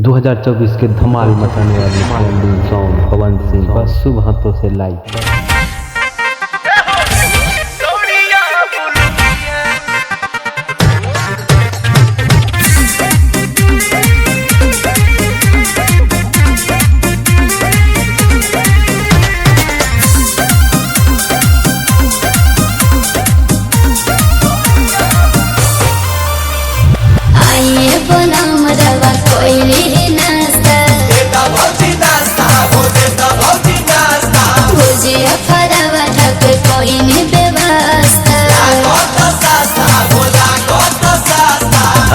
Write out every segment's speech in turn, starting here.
2024 के धमाल मचाने वाले ट्रेंडिंग सॉन्ग पवन सिंह बस शुभ हाथों से लाइक।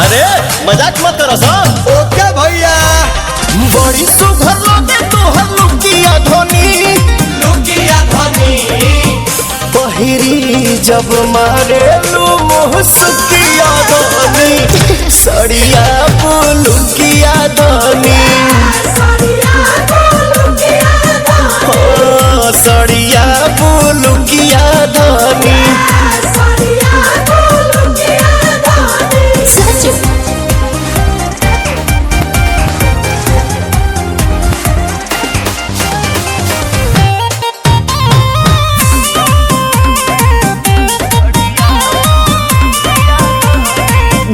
अरे मजाक मत करो सब। ओके भैया। बड़ी सुघर लगे तोहर लुकिया धोनी पहिरी जब मारे लू मुहसकिया धोनी सड़िया लुकिया धोनी सड़िया लुकिया धोनी।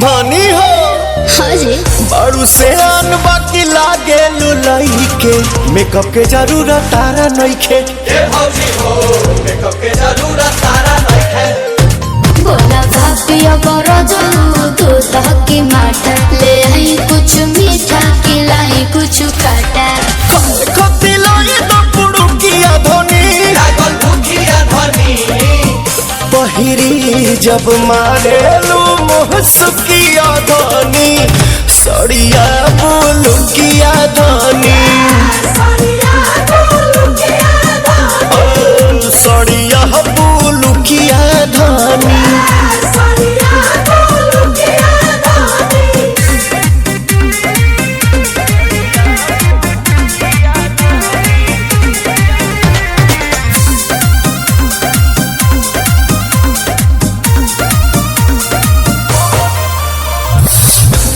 धनी हो बड़ू से आन बाकी लागे लुलाई के मेकअप के जरूरत तारा नइखे। ए भौजी हो मेकअप के जरूरत तारा नइखे। बोला भापिया करो जानू तू तहकी माटा ले आई कुछ मीठा खिलाई कुछ काटा खती लाई तो पुड़ुकिया धोनी लागल भूखिया धनी पहिरी जब मारे लू मुहसकिया धोनी सड़िया लुकिया धोनी सड़िया लुकिया धोनी।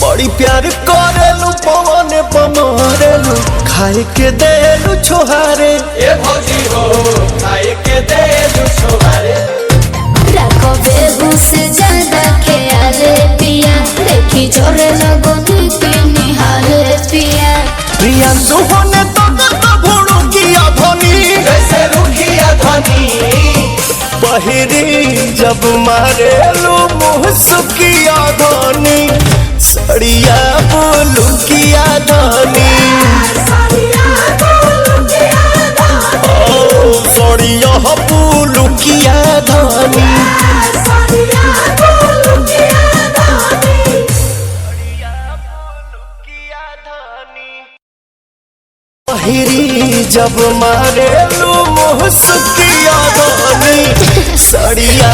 बड़ी प्यार करेलू पवन पमरेलू खाए के देलू छोहारे। ए भौजी हो खाए के देलू छोहारे। रखो बेहू से ज्यादा ख्याल पिया देखी जोरे लगो नीति निहाल पिया प्रियांशु होने तो भुड़ुकिया धोनी जैसे रुखिया धनी पहिरी जब मारेलू मुहसकिया धोनी सड़िया लुकिया धोनी सड़िया लुकिया धोनी। पहिरी जब मारेलू मुहसकिया धोनी सड़िया